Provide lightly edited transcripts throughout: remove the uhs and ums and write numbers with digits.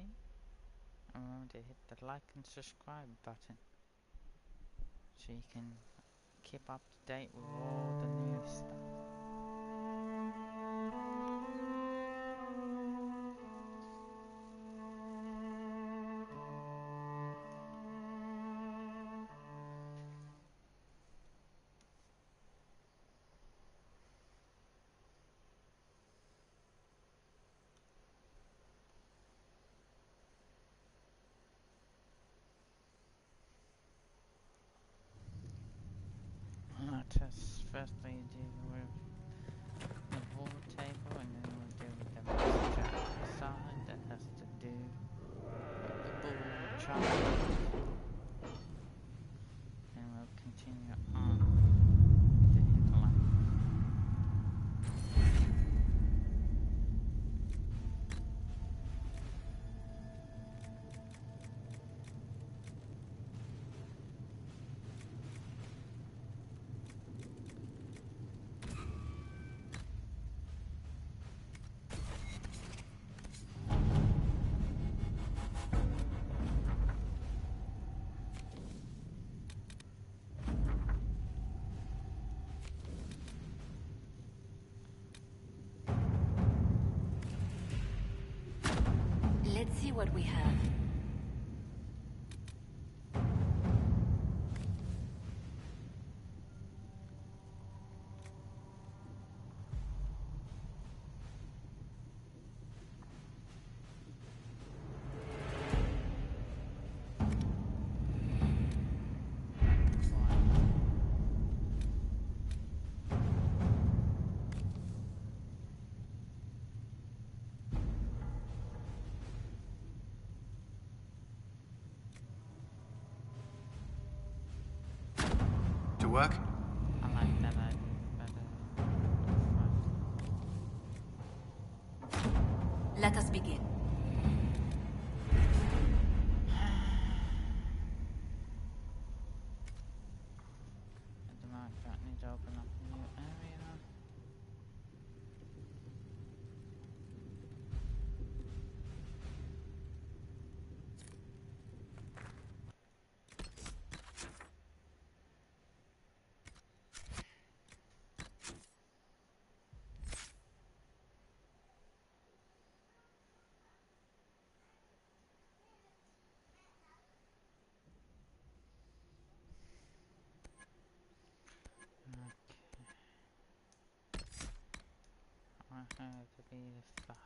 already, remember to hit the like and subscribe button so you can keep up to date with all the new stuff. Firstly do with the board table, and then we'll do with the message on the side that has to do with the bull child, and we'll continue on with the hinterland. Let's see what we have. Work? I like that idea better. Let us begin. At the moment, I need to open up a new area. I have to be the fire.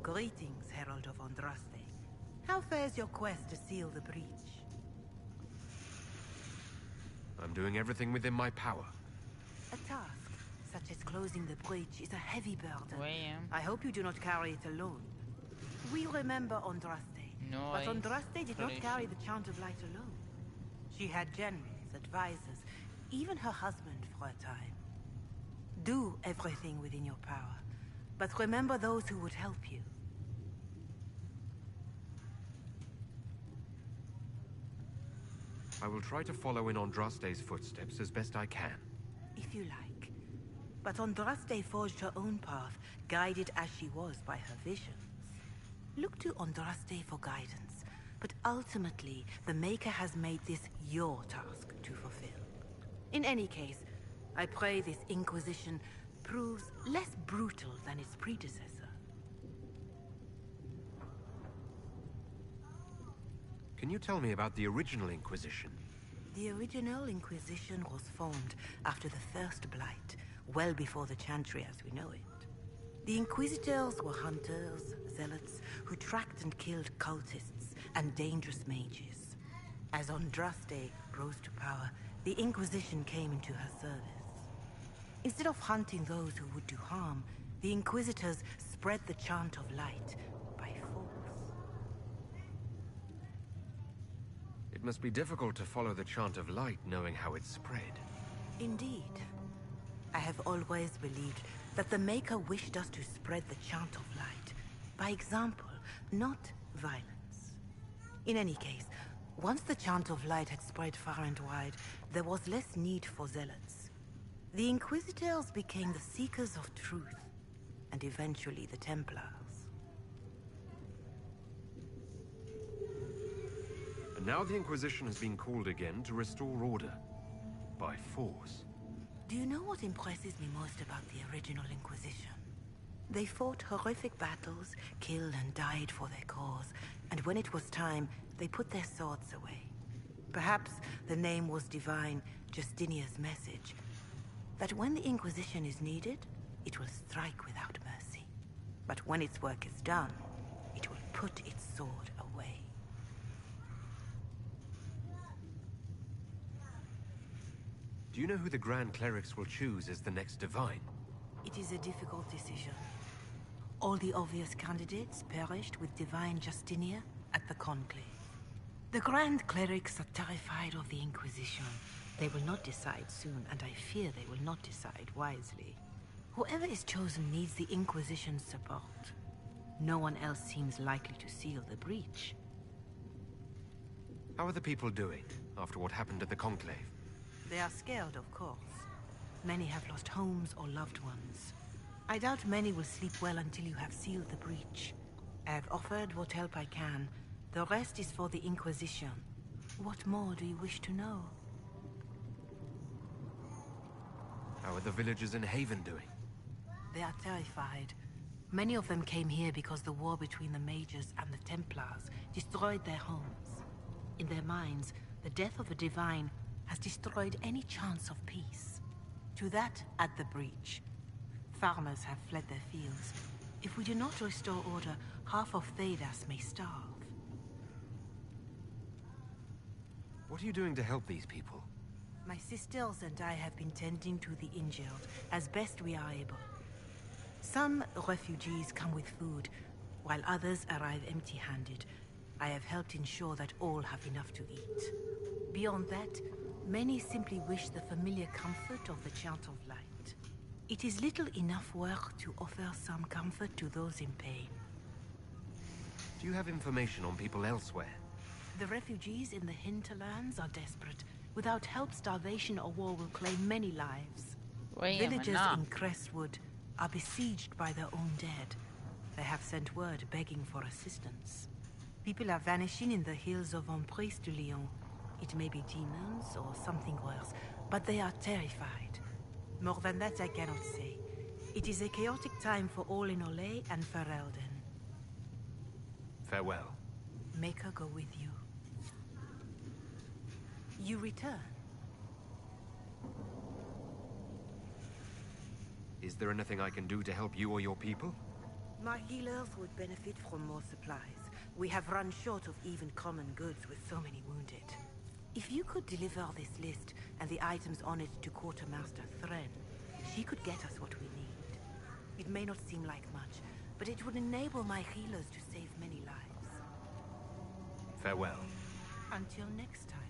Greetings, Herald of Andraste. How fares your quest to seal the breach? I'm doing everything within my power. A task, such as closing the breach, is a heavy burden. William. I hope you do not carry it alone. We remember Andraste, but Andraste did not carry the Chant of Light alone. She had generals, advisors, even her husband for a time. Do everything within your power, but remember those who would help you. I will try to follow in Andraste's footsteps as best I can. If you like. But Andraste forged her own path, guided as she was by her visions. Look to Andraste for guidance, but ultimately, the Maker has made this your task to fulfill. In any case, I pray this Inquisition proves less brutal than its predecessor. Can you tell me about the original Inquisition? The original Inquisition was formed after the First Blight, well before the Chantry as we know it. The Inquisitors were hunters, zealots, who tracked and killed cultists and dangerous mages. As Andraste rose to power, the Inquisition came into her service. Instead of hunting those who would do harm, the Inquisitors spread the Chant of Light by force. It must be difficult to follow the chant of light knowing how it's spread. Indeed. I have always believed that the Maker wished us to spread the chant of light. By example, not violence. In any case, once the chant of light had spread far and wide, there was less need for zealots. The Inquisitors became the seekers of truth, and eventually the Templars. And now the Inquisition has been called again to restore order. By force. Do you know what impresses me most about the original Inquisition? They fought horrific battles, killed and died for their cause, and when it was time, they put their swords away. Perhaps the name was divine, Justinia's message, that when the Inquisition is needed, it will strike without mercy. But when its work is done, it will put its sword away. Do you know who the Grand Clerics will choose as the next Divine? It is a difficult decision. All the obvious candidates perished with Divine Justinia at the Conclave. The Grand Clerics are terrified of the Inquisition. They will not decide soon, and I fear they will not decide wisely. Whoever is chosen needs the Inquisition's support. No one else seems likely to seal the breach. How are the people doing after what happened at the Conclave? They are scared, of course. Many have lost homes or loved ones. I doubt many will sleep well until you have sealed the breach. I have offered what help I can. The rest is for the Inquisition. What more do you wish to know? How are the villagers in Haven doing? They are terrified. Many of them came here because the war between the Mages and the Templars destroyed their homes. In their minds, the death of a Divine has destroyed any chance of peace. To that, add the breach. Farmers have fled their fields. If we do not restore order, half of Thedas may starve. What are you doing to help these people? My sisters and I have been tending to the injured as best we are able. Some refugees come with food, while others arrive empty-handed. I have helped ensure that all have enough to eat. Beyond that, many simply wish the familiar comfort of the Chant of Light. It is little enough work to offer some comfort to those in pain. Do you have information on people elsewhere? The refugees in the hinterlands are desperate. Without help, starvation or war will claim many lives. Villagers in Crestwood are besieged by their own dead. They have sent word begging for assistance. People are vanishing in the hills of Emprise de Lyon. It may be demons or something worse, but they are terrified. More than that I cannot say. It is a chaotic time for all in Olay and Ferelden. Farewell. Make her go with you. You return. Is there anything I can do to help you or your people? My healers would benefit from more supplies. We have run short of even common goods with so many wounded. If you could deliver this list and the items on it to Quartermaster Thren, she could get us what we need. It may not seem like much, but it would enable my healers to save many lives. Farewell. Until next time.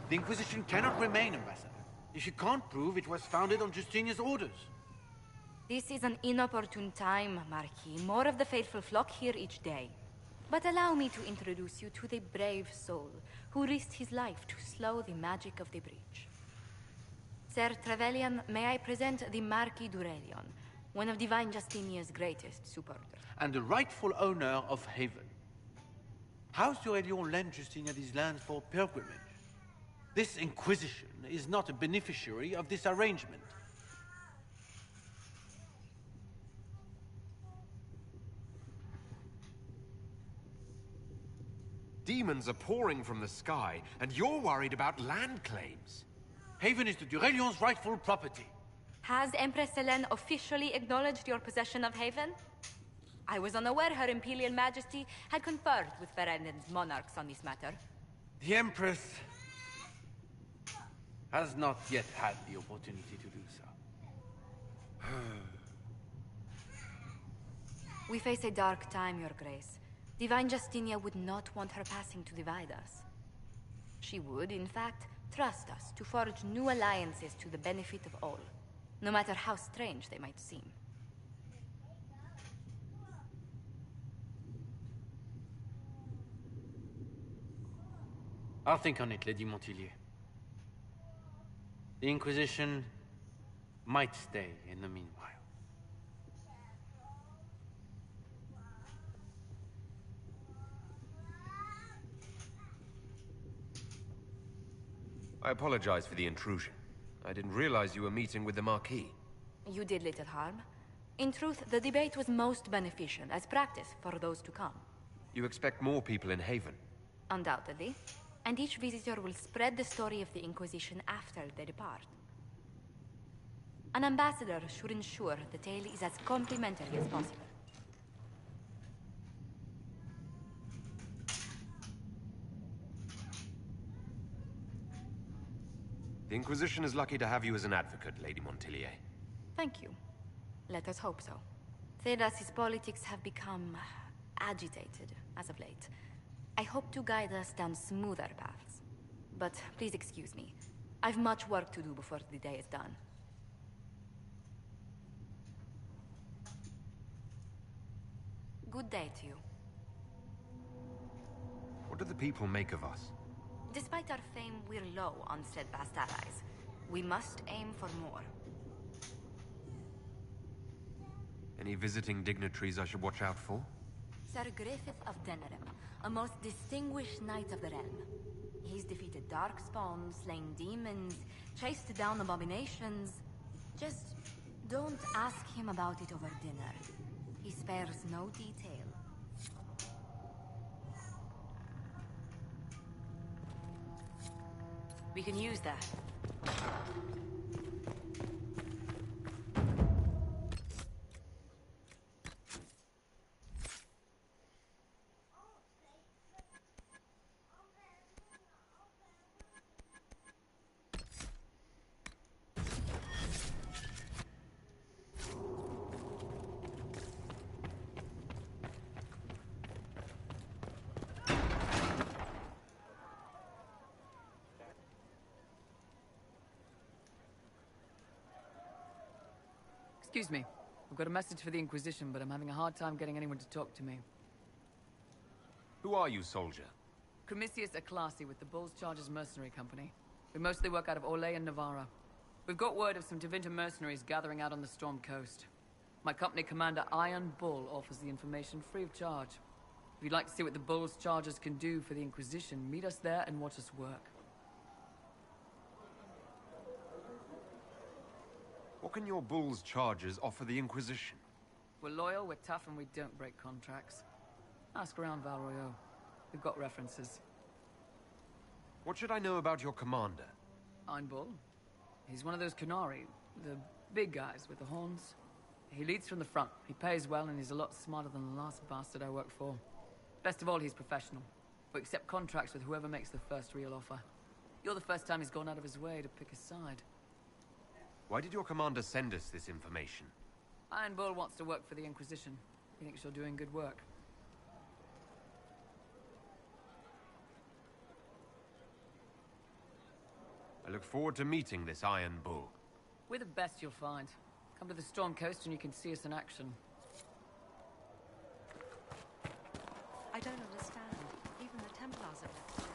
The Inquisition cannot remain, Ambassador, if you can't prove it was founded on Justinia's orders. This is an inopportune time, Marquis. More of the faithful flock here each day. But allow me to introduce you to the brave soul who risked his life to slow the magic of the breach. Sir Trevelyan, may I present the Marquis d'Aurelion, one of Divine Justinia's greatest supporters. And the rightful owner of Haven. House d'Aurelion lent Justinia these lands for pilgrimage. This Inquisition is not a beneficiary of this arrangement. Demons are pouring from the sky, and you're worried about land claims. Haven is the d'Aurelion's rightful property. Has Empress Selene officially acknowledged your possession of Haven? I was unaware Her Imperial Majesty had conferred with Ferenden's monarchs on this matter. The Empress has not yet had the opportunity to do so. We face a dark time, Your Grace. Divine Justinia would not want her passing to divide us. She would, in fact, trust us to forge new alliances to the benefit of all, no matter how strange they might seem. I'll think on it, Lady Montilyet. The Inquisition might stay in the meanwhile. I apologize for the intrusion. I didn't realize you were meeting with the Marquis. You did little harm. In truth, the debate was most beneficial as practice for those to come. You expect more people in Haven? Undoubtedly. And each visitor will spread the story of the Inquisition after they depart. An ambassador should ensure the tale is as complimentary as possible. The Inquisition is lucky to have you as an advocate, Lady Montilyet. Thank you. Let us hope so. Thedas's politics have become agitated as of late. I hope to guide us down smoother paths. But please excuse me. I've much work to do before the day is done. Good day to you. What do the people make of us? Despite our fame, we're low on steadfast allies. We must aim for more. Any visiting dignitaries I should watch out for? Sir Griffith of Denerim, a most distinguished knight of the realm. He's defeated darkspawn, slain demons, chased down abominations. Just don't ask him about it over dinner. He spares no detail. We can use that. Excuse me. I've got a message for the Inquisition, but I'm having a hard time getting anyone to talk to me. Who are you, soldier? Cremisius Aclasi with the Bulls Chargers Mercenary Company. We mostly work out of Orlais and Navarra. We've got word of some Tevinter mercenaries gathering out on the Storm Coast. My company commander, Iron Bull, offers the information free of charge. If you'd like to see what the Bulls Chargers can do for the Inquisition, meet us there and watch us work. What can your Bull's Chargers offer the Inquisition? We're loyal, we're tough, and we don't break contracts. Ask around Val Royeaux. We've got references. What should I know about your commander? Iron Bull. He's one of those Kunari, the big guys with the horns. He leads from the front. He pays well, and he's a lot smarter than the last bastard I worked for. Best of all, he's professional. We accept contracts with whoever makes the first real offer. You're the first time he's gone out of his way to pick a side. Why did your commander send us this information? Iron Bull wants to work for the Inquisition. He thinks you're doing good work. I look forward to meeting this Iron Bull. We're the best you'll find. Come to the Storm Coast and you can see us in action. I don't understand. Even the Templars are left.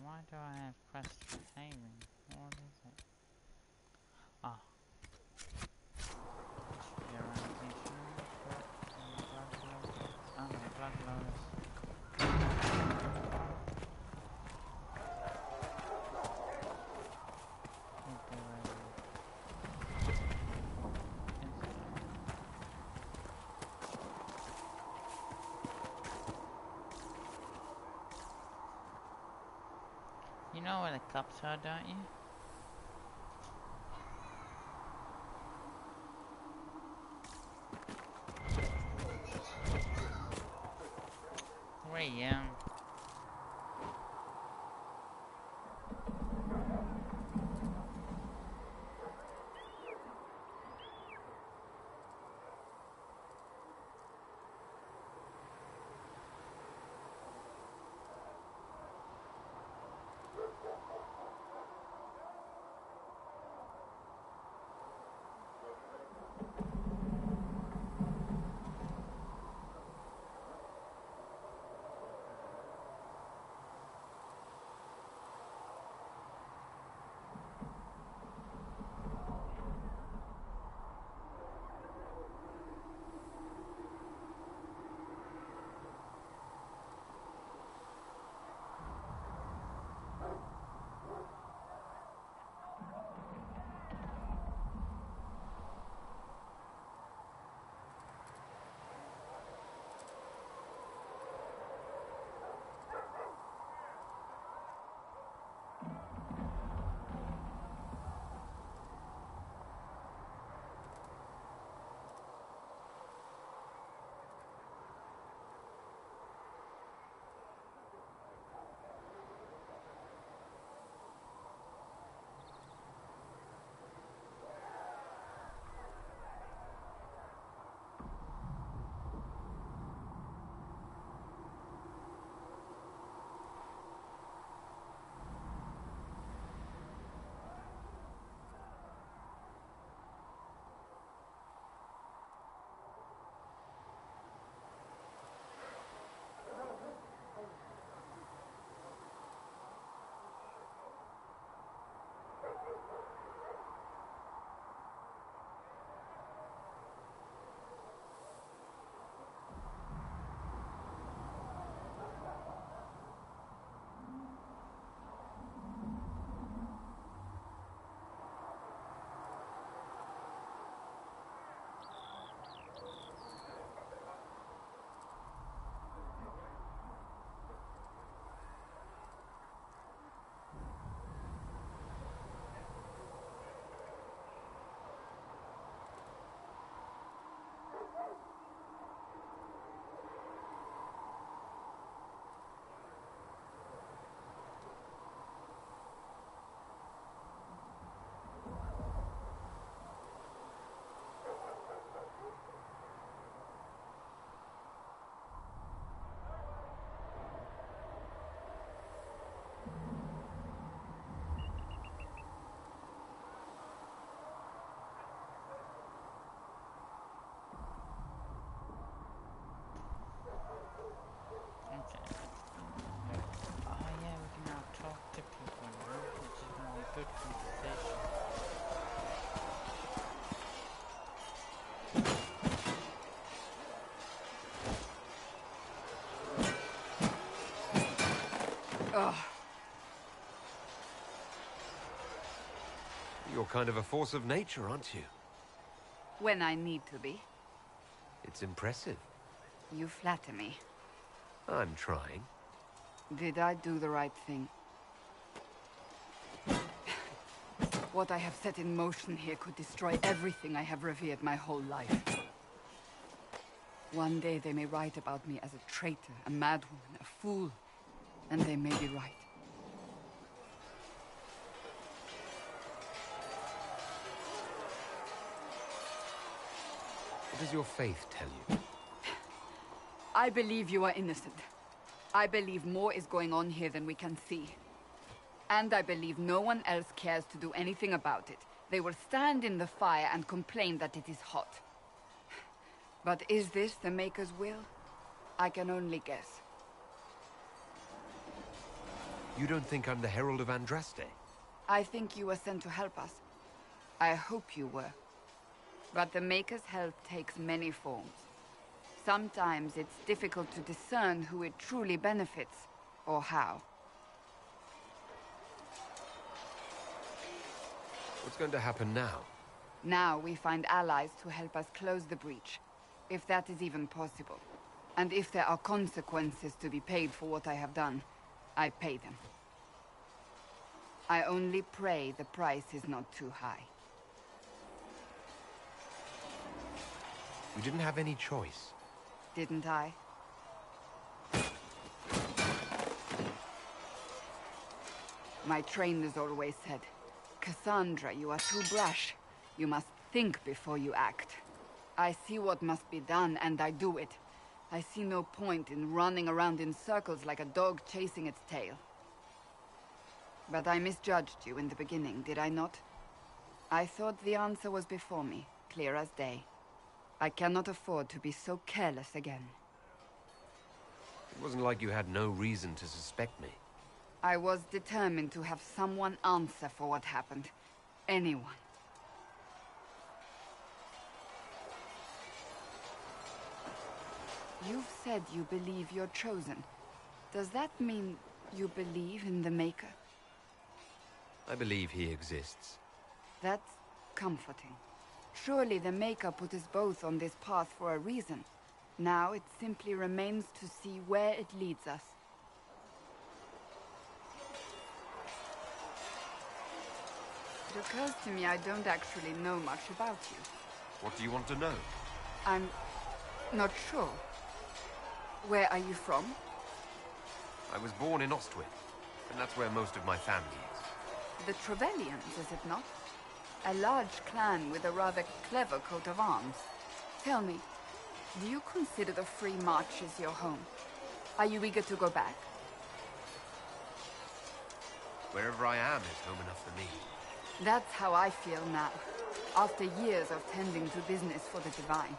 Why do I have quest for Haven? What is it? Ah. know where the cops are, don't you? Ray, okay. Oh yeah, we can now talk to people now, which is gonna be a good conversation. Ugh. You're kind of a force of nature, aren't you? When I need to be. It's impressive. You flatter me. I'm trying. Did I do the right thing? What I have set in motion here could destroy everything I have revered my whole life. One day they may write about me as a traitor, a madwoman, a fool. And they may be right. What does your faith tell you? I believe you are innocent. I believe more is going on here than we can see. And I believe no one else cares to do anything about it. They will stand in the fire and complain that it is hot. But is this the Maker's will? I can only guess. You don't think I'm the Herald of Andraste? I think you were sent to help us. I hope you were. But the Maker's help takes many forms. Sometimes it's difficult to discern who it truly benefits, or how. What's going to happen now? Now we find allies to help us close the breach, if that is even possible. And if there are consequences to be paid for what I have done, I pay them. I only pray the price is not too high. You didn't have any choice. Didn't I? My trainers always said, Cassandra, you are too brash. You must think before you act. I see what must be done, and I do it. I see no point in running around in circles like a dog chasing its tail. But I misjudged you in the beginning, did I not? I thought the answer was before me, clear as day. I cannot afford to be so careless again. It wasn't like you had no reason to suspect me. I was determined to have someone answer for what happened. Anyone. You've said you believe you're chosen. Does that mean you believe in the Maker? I believe he exists. That's comforting. Surely the Maker put us both on this path for a reason. Now it simply remains to see where it leads us. It occurs to me I don't actually know much about you. What do you want to know? I'm not sure. Where are you from? I was born in Ostwick, and that's where most of my family is. The Trevelyan's, is it not? A large clan with a rather clever coat of arms. Tell me, do you consider the Free Marches your home? Are you eager to go back? Wherever I am is home enough for me. That's how I feel now, after years of tending to business for the Divine.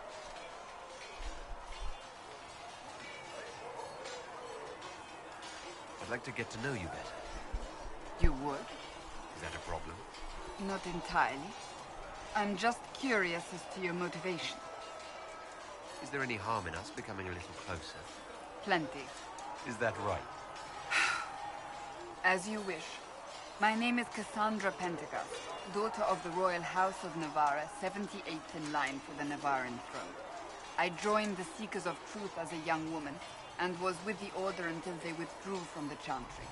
I'd like to get to know you better. You would? Is that a problem? Not entirely. I'm just curious as to your motivation. Is there any harm in us becoming a little closer? Plenty. Is that right? As you wish. My name is Cassandra Pentecost, daughter of the Royal House of Navarra, 78th in line for the Navarran throne. I joined the Seekers of Truth as a young woman, and was with the Order until they withdrew from the Chantry.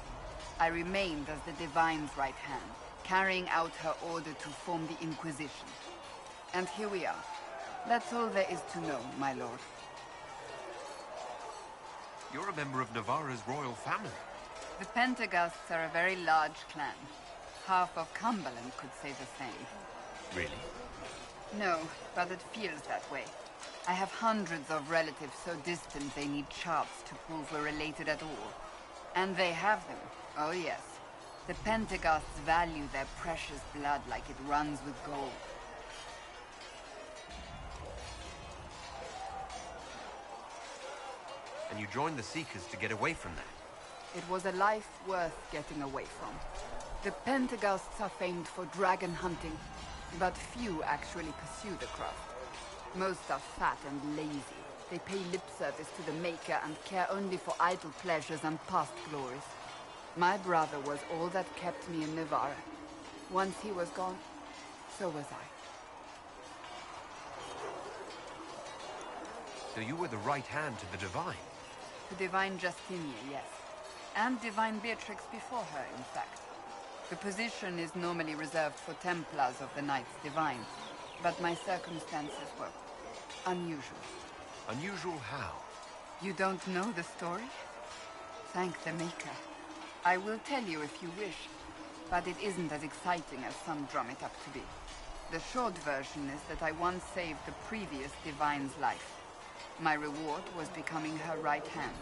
I remained as the Divine's right hand, carrying out her order to form the Inquisition. And here we are. That's all there is to know, my lord. You're a member of Navarra's royal family. The Pentecosts are a very large clan. Half of Cumberland could say the same. Really? No, but it feels that way. I have hundreds of relatives so distant they need charts to prove we're related at all. And they have them. Oh yes. The Pentecosts value their precious blood like it runs with gold. And you joined the Seekers to get away from that? It was a life worth getting away from. The Pentecosts are famed for dragon hunting, but few actually pursue the craft. Most are fat and lazy. They pay lip service to the Maker and care only for idle pleasures and past glories. My brother was all that kept me in Navarra. Once he was gone, so was I. So you were the right hand to the Divine? To Divine Justinia, yes. And Divine Beatrix before her, in fact. The position is normally reserved for Templars of the Knights Divine, but my circumstances were unusual. Unusual how? You don't know the story? Thank the Maker. I will tell you if you wish, but it isn't as exciting as some drum it up to be. The short version is that I once saved the previous Divine's life. My reward was becoming her right hand.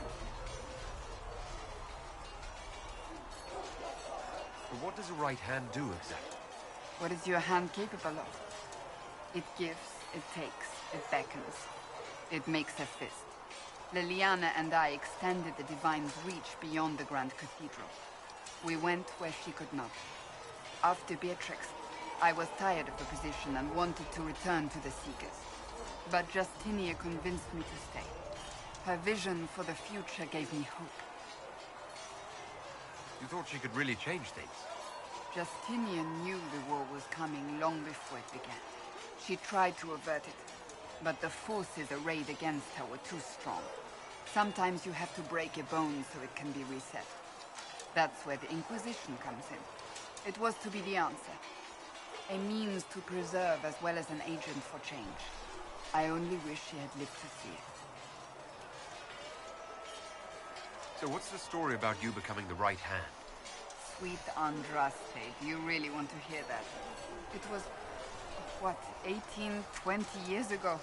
But what does a right hand do exactly? What is your hand capable of? It gives, it takes, it beckons. It makes a fist. Liliana and I extended the Divine's reach beyond the Grand Cathedral. We went where she could not. After Beatrix, I was tired of the position and wanted to return to the Seekers. But Justinia convinced me to stay. Her vision for the future gave me hope. You thought she could really change things? Justinia knew the war was coming long before it began. She tried to avert it, but the forces arrayed against her were too strong. Sometimes you have to break a bone so it can be reset. That's where the Inquisition comes in. It was to be the answer. A means to preserve as well as an agent for change. I only wish she had lived to see it. So what's the story about you becoming the right hand? Sweet Andraste, do you really want to hear that? It was, what, 18, 20 years ago?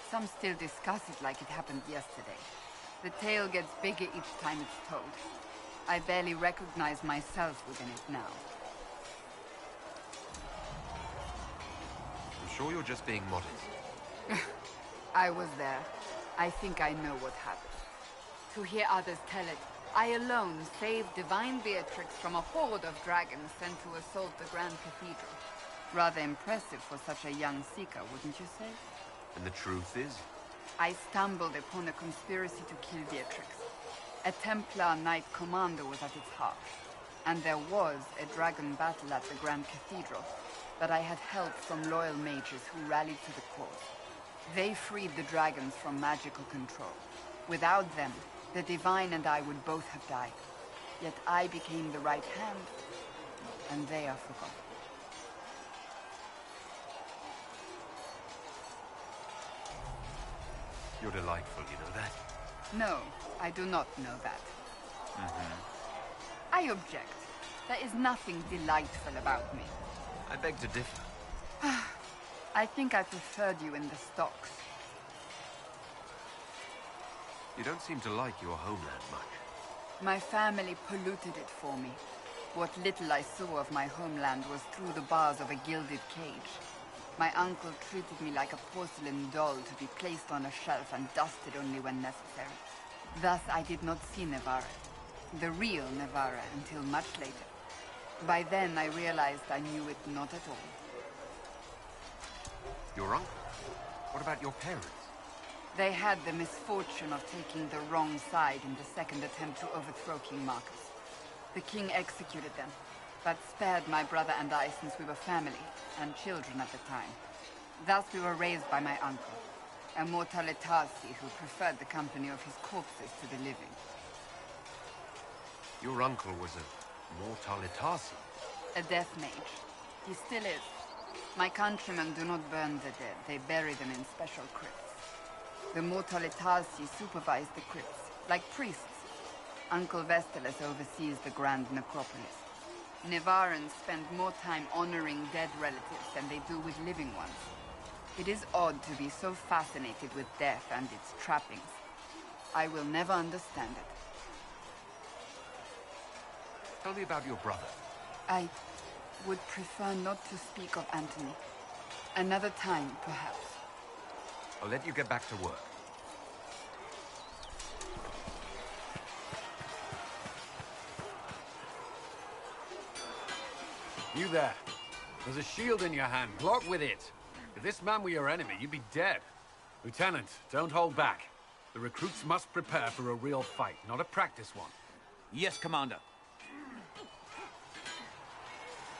Some still discuss it like it happened yesterday. The tale gets bigger each time it's told. I barely recognize myself within it now. I'm sure you're just being modest. I was there. I think I know what happened. To hear others tell it, I alone saved Divine Beatrix from a horde of dragons sent to assault the Grand Cathedral. Rather impressive for such a young seeker, wouldn't you say? And the truth is? I stumbled upon a conspiracy to kill Beatrix. A Templar Knight Commander was at its heart. And there was a dragon battle at the Grand Cathedral, but I had help from loyal mages who rallied to the cause. They freed the dragons from magical control. Without them, the Divine and I would both have died. Yet I became the right hand, and they are forgotten. You're delightful, you know that? No, I do not know that. I object. There is nothing delightful about me. I beg to differ. I think I preferred you in the stocks. You don't seem to like your homeland much. My family polluted it for me. What little I saw of my homeland was through the bars of a gilded cage. My uncle treated me like a porcelain doll to be placed on a shelf and dusted only when necessary. Thus, I did not see Navarra, the real Navarra, until much later. By then, I realized I knew it not at all. Your uncle? What about your parents? They had the misfortune of taking the wrong side in the second attempt to overthrow King Marcus. The king executed them, but spared my brother and I since we were family, and children at the time. Thus we were raised by my uncle, a Mortalitasi who preferred the company of his corpses to the living. Your uncle was a Mortalitasi? A death mage. He still is. My countrymen do not burn the dead, they bury them in special crypts. The Mortalitasi supervise the crypts, like priests. Uncle Vestalis oversees the Grand Necropolis. Nevarans spend more time honoring dead relatives than they do with living ones. It is odd to be so fascinated with death and its trappings. I will never understand it. Tell me about your brother. I would prefer not to speak of Anthony. Another time, perhaps. I'll let you get back to work. You there. There's a shield in your hand. Block with it. If this man were your enemy, you'd be dead. Lieutenant, don't hold back. The recruits must prepare for a real fight, not a practice one. Yes, Commander.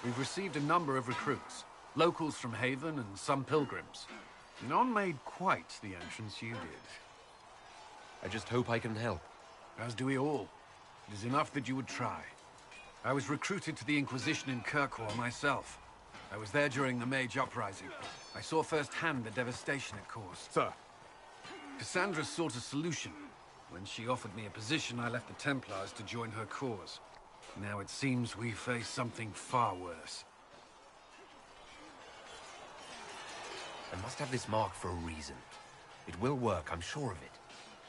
We've received a number of recruits. Locals from Haven and some pilgrims. None made quite the entrance you did. I just hope I can help. As do we all. It is enough that you would try. I was recruited to the Inquisition in Kirkwall myself. I was there during the Mage Uprising. I saw firsthand the devastation it caused. Sir. Cassandra sought a solution. When she offered me a position, I left the Templars to join her cause. Now it seems we face something far worse. I must have this mark for a reason. It will work, I'm sure of it.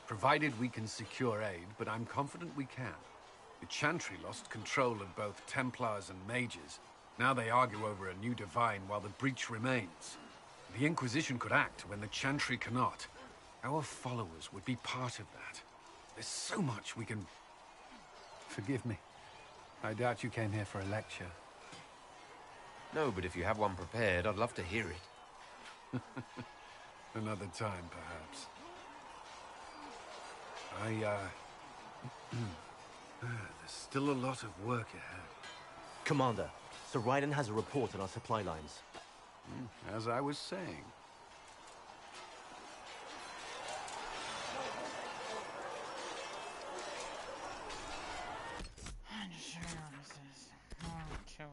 Provided we can secure aid, but I'm confident we can. The Chantry lost control of both Templars and Mages. Now they argue over a new Divine while the breach remains. The Inquisition could act when the Chantry cannot. Our followers would be part of that. There's so much we can... Forgive me. I doubt you came here for a lecture. No, but if you have one prepared, I'd love to hear it. Another time, perhaps. There's still a lot of work ahead. Commander, Sir Raiden has a report on our supply lines. As I was saying. I'm sure this is more to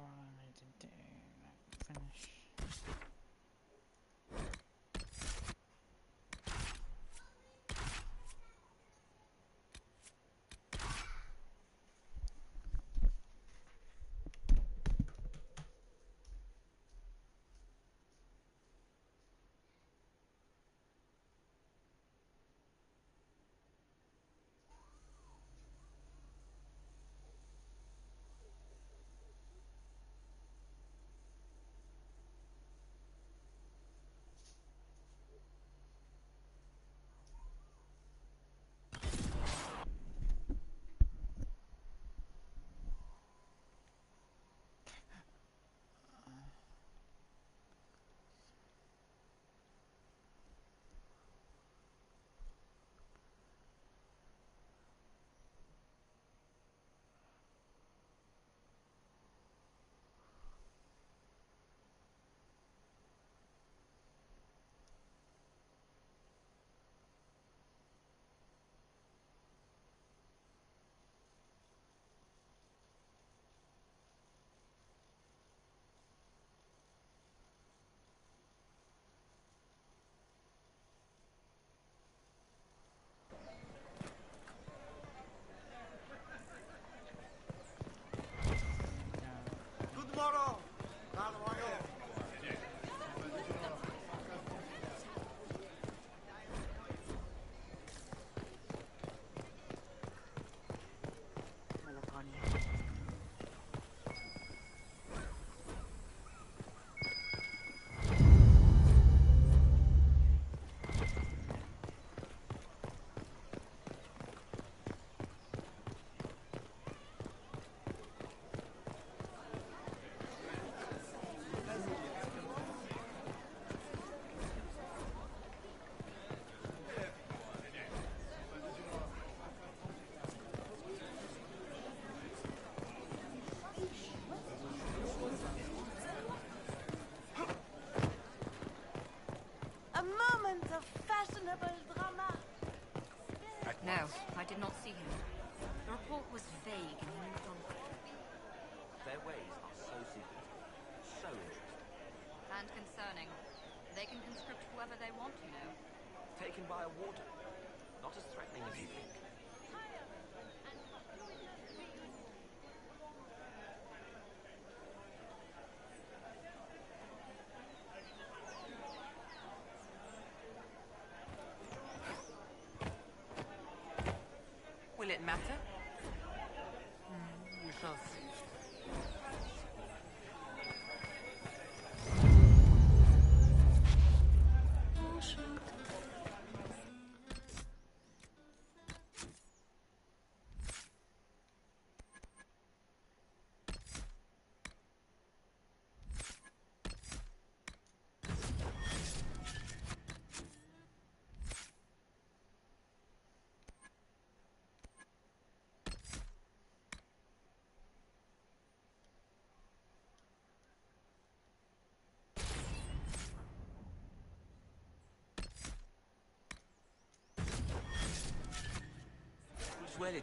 did not see him. The report was vague and he moved on. Their ways are so secretive, so interesting. And concerning. They can conscript whoever they want, you know. Taken by a warden. Not as threatening as you think. Will it matter? We shall see.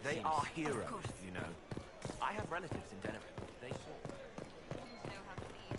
They are heroes, you know. I have relatives in Denver. They saw. Know how to lead.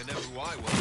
know who I was.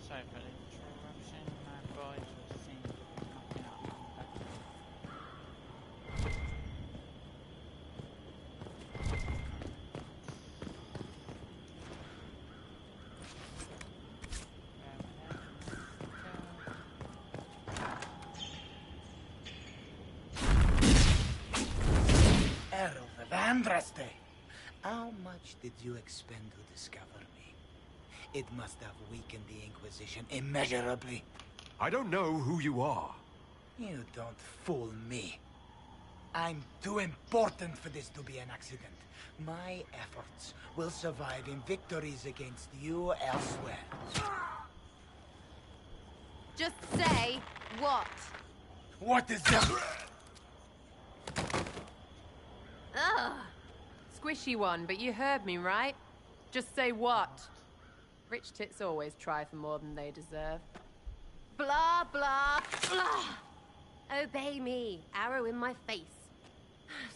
Sorry for the interruption, my boys were seeing nothing up on Herald of Andraste, how much did you expend to discover me? It must have weakened the Inquisition immeasurably. I don't know who you are. You don't fool me. I'm too important for this to be an accident. My efforts will survive in victories against you elsewhere. Just say what? What is that? Ugh. Squishy one, but you heard me, right? Just say what? Rich tits always try for more than they deserve. Blah, blah, blah. Obey me. Arrow in my face.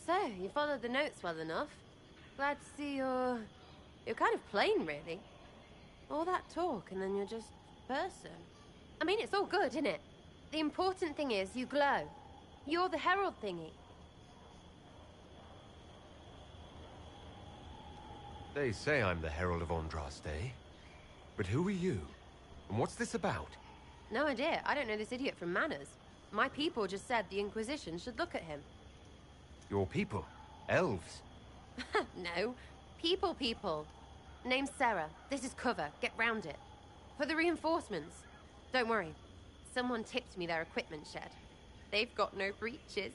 So, you followed the notes well enough. Glad to see you're kind of plain, really. All that talk, and then you're just person. I mean, it's all good, isn't it? The important thing is you glow. You're the herald thingy. They say I'm the Herald of Andraste. But who are you? And what's this about? No idea. I don't know this idiot from Manners. My people just said the Inquisition should look at him. Your people? Elves? No. People. Name's Sarah. This is cover. Get round it. For the reinforcements. Don't worry. Someone tipped me their equipment shed. They've got no breaches.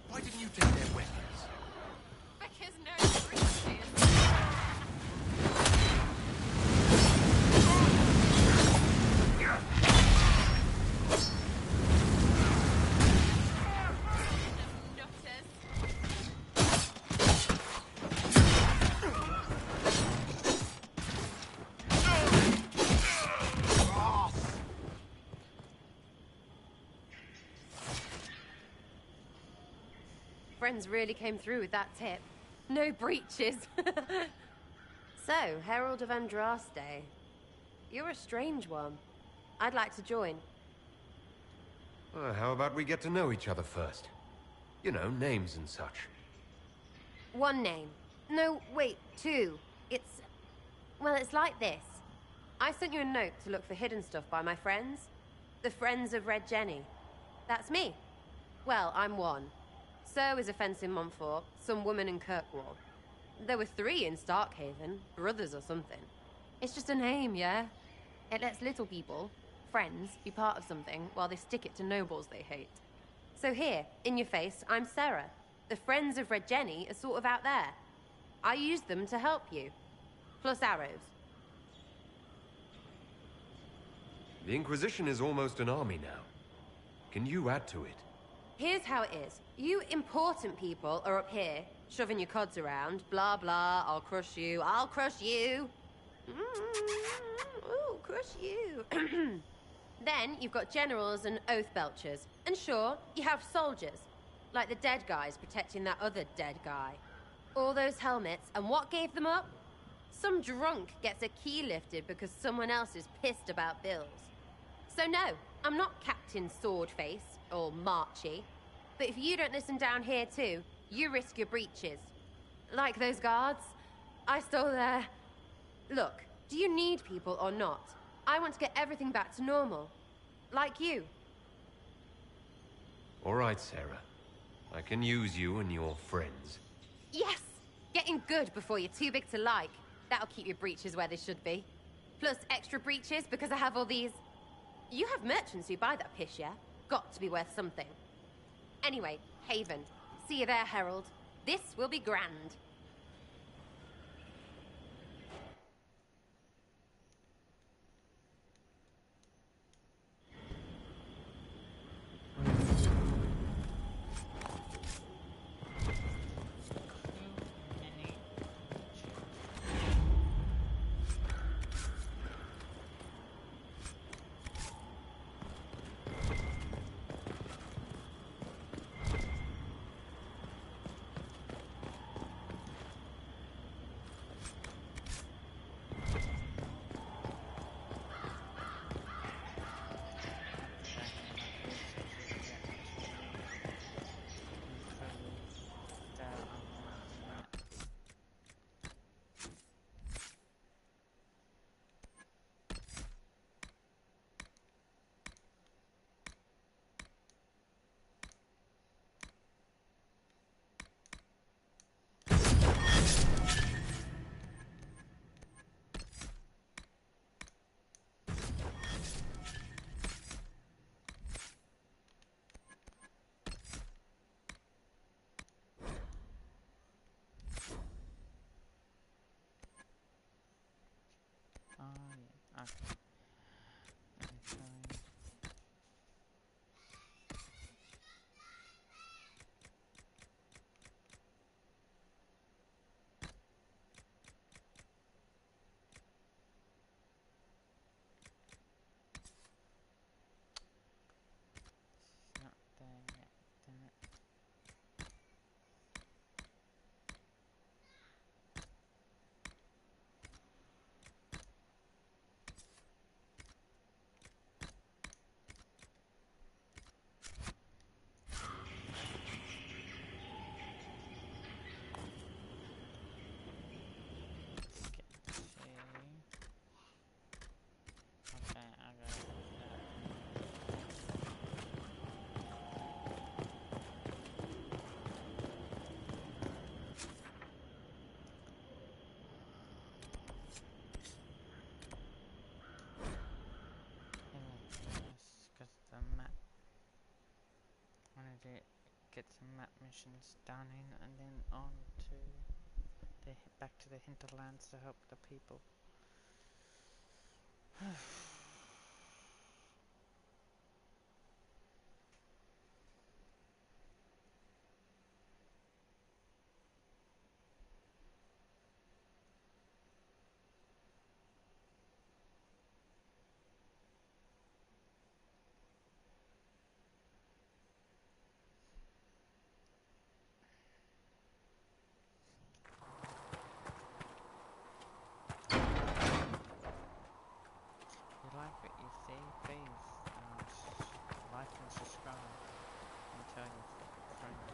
Why didn't you take their weapons? Because no breaches. Friends really came through with that tip. No breaches. So, Herald of Andraste. You're a strange one. I'd like to join. How about we get to know each other first? You know, names and such. One name. No, wait, two. Well, it's like this. I sent you a note to look for hidden stuff by my friends. The Friends of Red Jenny. That's me. Well, I'm one. So is a fence in Montfort, some woman in Kirkwall. There were 3 in Starkhaven, brothers or something. It's just a name, yeah? It lets little people, friends, be part of something while they stick it to nobles they hate. So here, in your face, I'm Sarah. The Friends of Red Jenny are sort of out there. I use them to help you. Plus arrows. The Inquisition is almost an army now. Can you add to it? Here's how it is. You important people are up here, shoving your cods around. Blah, blah, I'll crush you, I'll crush you. Ooh, crush you. Then you've got generals and oath belchers. And sure, you have soldiers. Like the dead guys protecting that other dead guy. All those helmets, and what gave them up? Some drunk gets a key lifted because someone else is pissed about bills. So no, I'm not Captain Swordface, or Marchy. But if you don't listen down here too, you risk your breeches. Like those guards, I stole their... Look, do you need people or not? I want to get everything back to normal. Like you. All right, Sarah. I can use you and your friends. Yes! Getting good before you're too big to like. That'll keep your breeches where they should be. Plus extra breeches because I have all these... You have merchants who buy that piss, yeah? Got to be worth something. Anyway, Haven. See you there, Herald. This will be grand. Okay. Not there yet, damn it. Get some map missions done in, and then on to back to the hinterlands to help the people. Like and subscribe and tell your friends.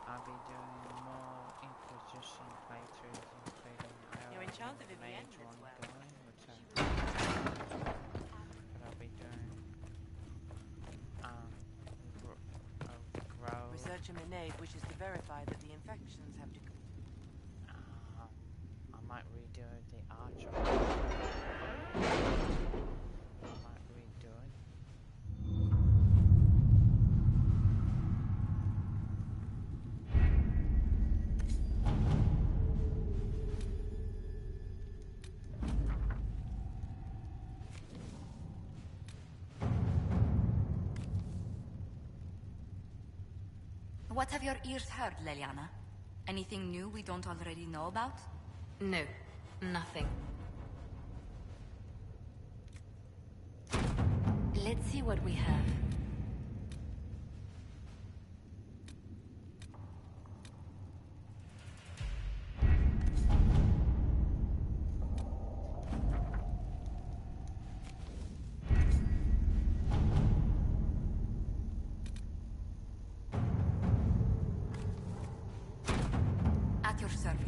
I'll be doing more Inquisition playthroughs, including You're enchanted in the end mage as one well. going, which I'll be doing grow. Researcher Minade wishes to verify that the infections have decreased. I might redo the archer. I might redo it. What have your ears heard, Leliana? Anything new we don't already know about? No, nothing. Let's see what we have. At your service.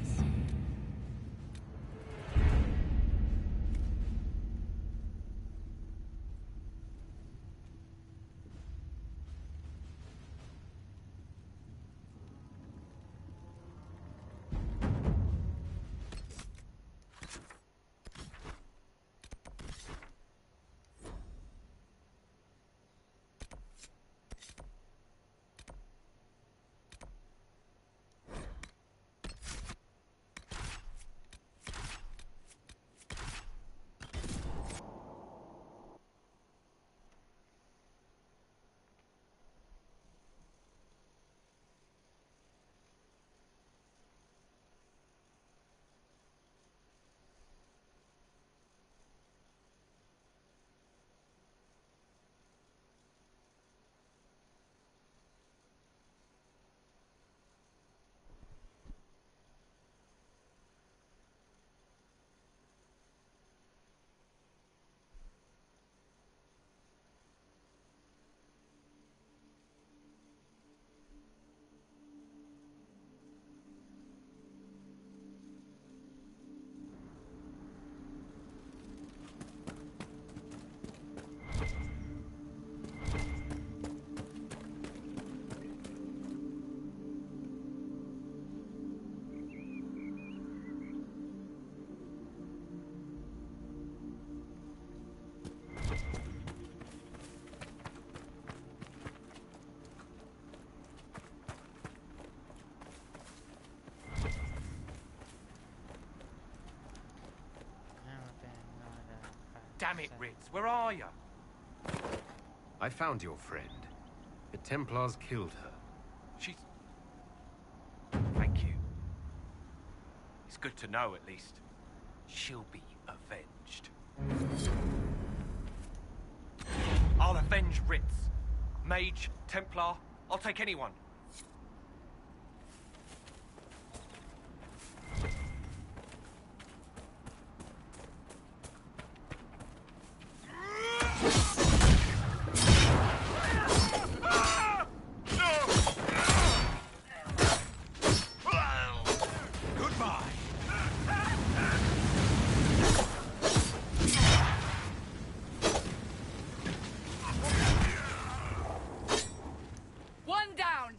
Damn it, Ritz, where are you? I found your friend. The Templars killed her. She's... Thank you. It's good to know, at least. She'll be avenged. I'll avenge Ritz. Mage, Templar, I'll take anyone. One down!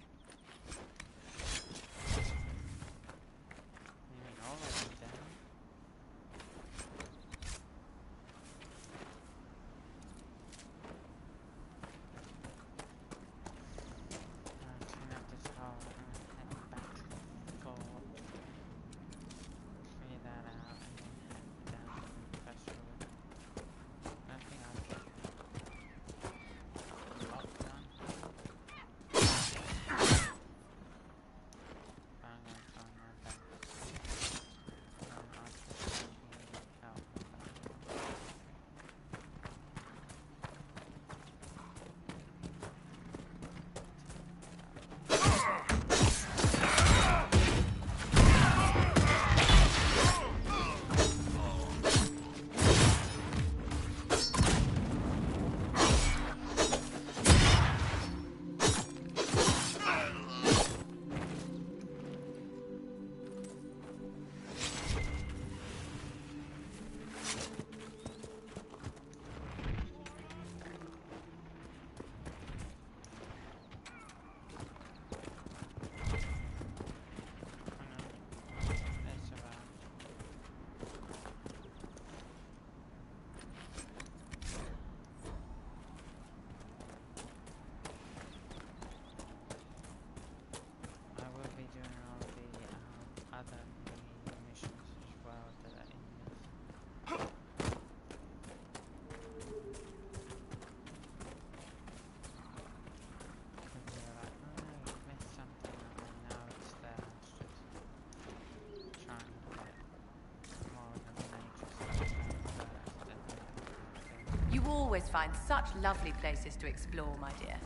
always find such lovely places to explore, my dear.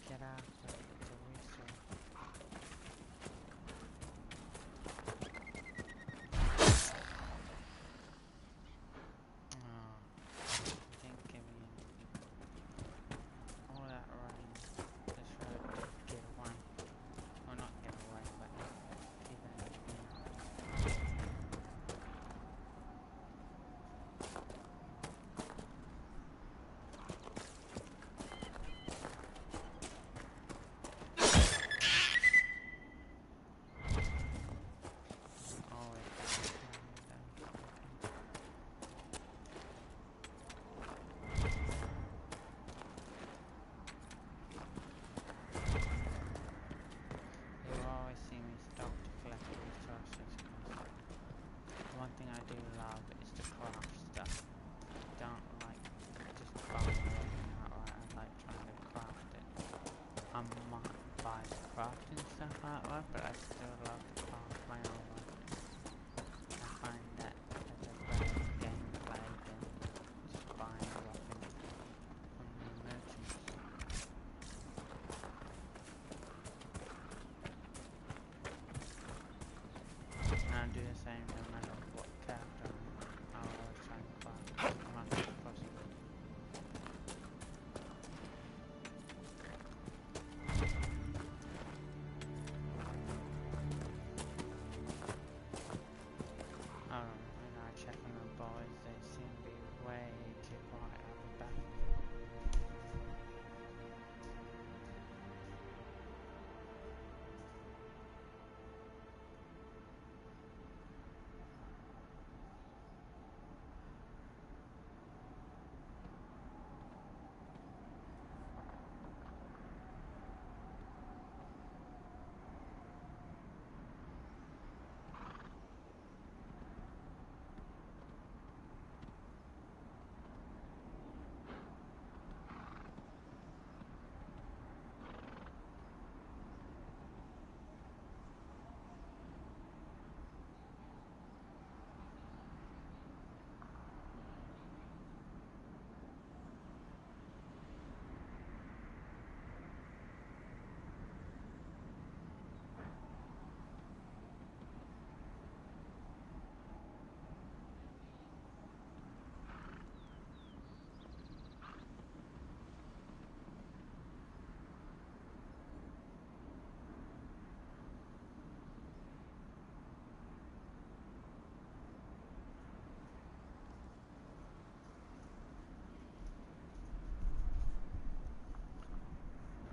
Get out of it, it's a whistle. Oh, didn't give me all that rain. This road did get away. Well, not get away, but even you always see me stop to collect resources. One thing I do love is to craft stuff. I don't like just buying everything outright. I like trying to craft it. I might buy the crafting stuff outright, but I still love to craft my own weapons. I find that as a better gameplay than just buying a weapon from the merchants. And I do the same no matter what character I'm always trying to craft as much as possible. When I check on the boys, they seem to be way too quiet. I'll be back.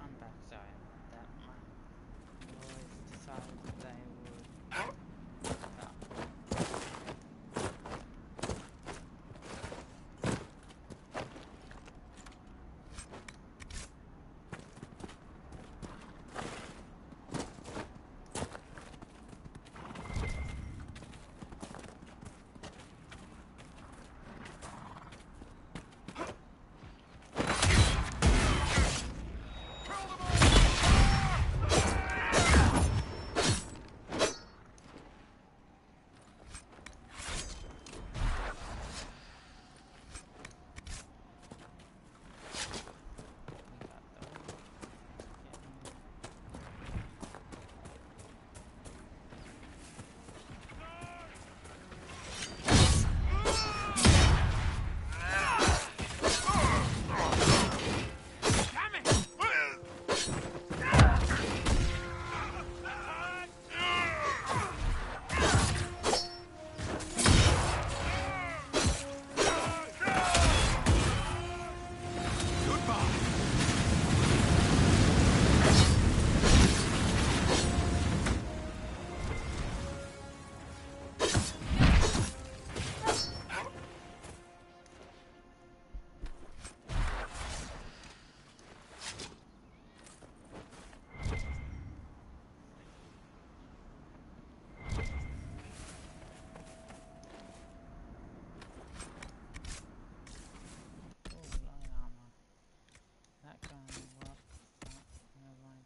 I'm back, sorry about that. My boys decided that they would stop. That kind of work, that, never mind.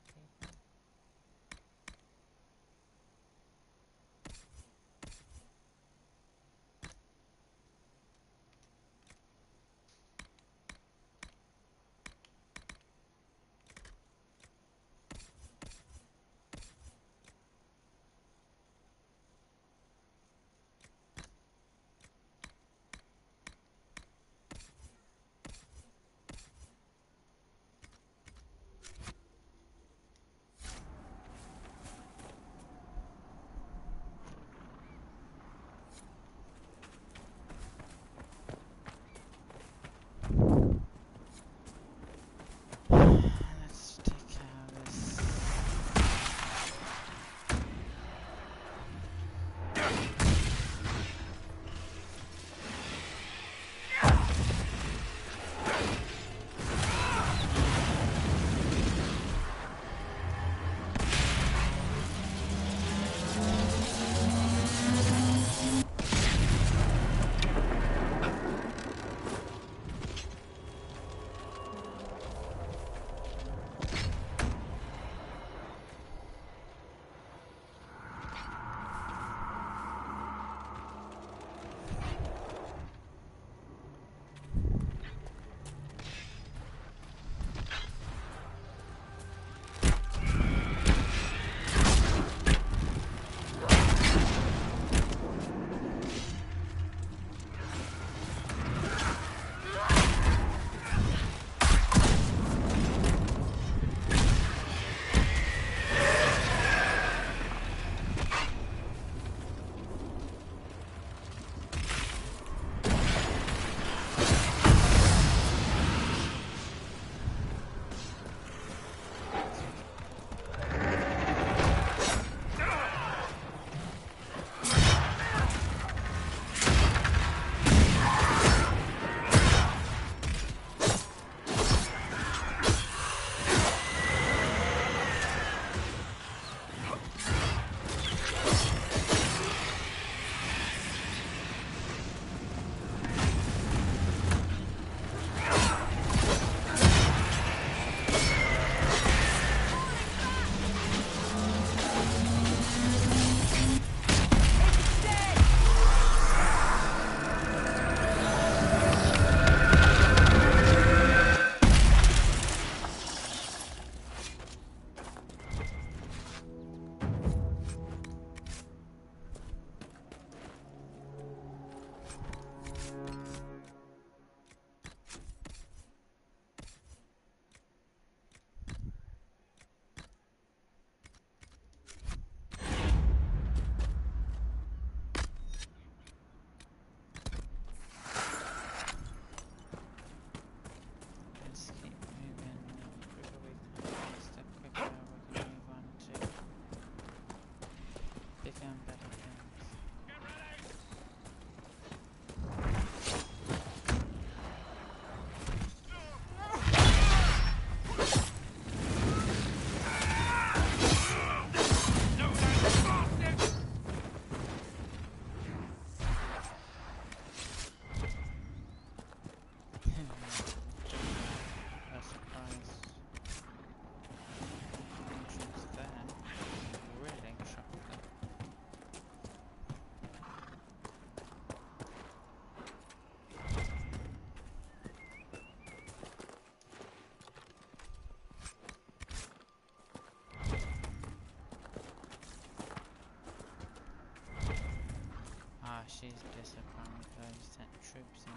she's disappointed because I sent troops in.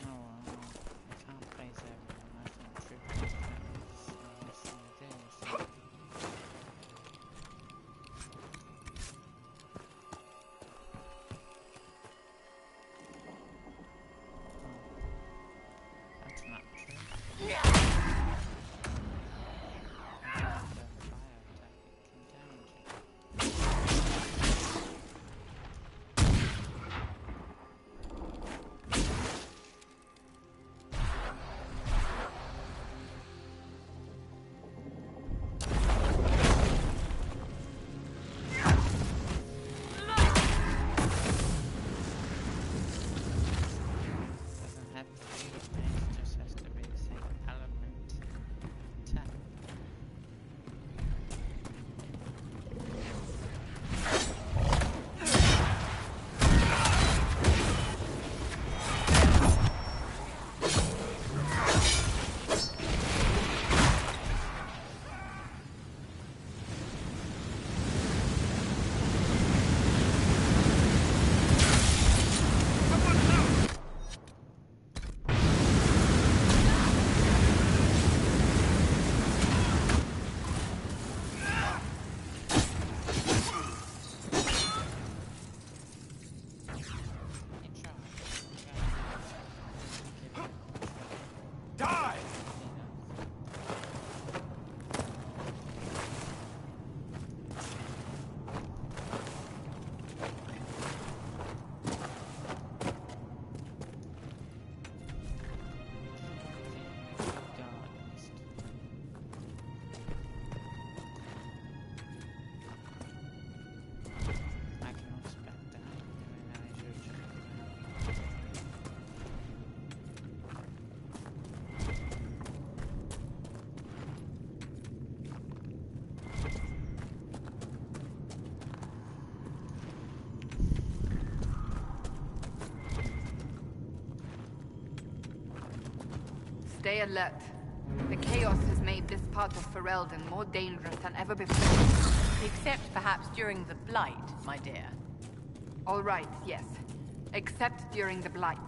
Oh well, I can't place everyone. I sent troops in. That's the less thing to do, so. That's not true. Stay alert. The chaos has made this part of Ferelden more dangerous than ever before. Except perhaps during the Blight, my dear. All right, yes. Except during the Blight.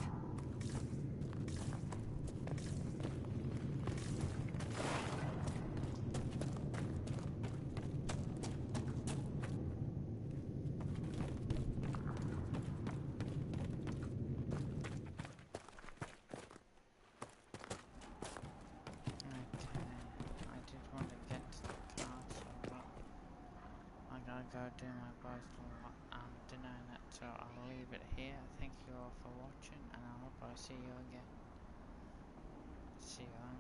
Go do my postal dinner and that, so I'll leave it here. Thank you all for watching, and I hope I see you again. See you on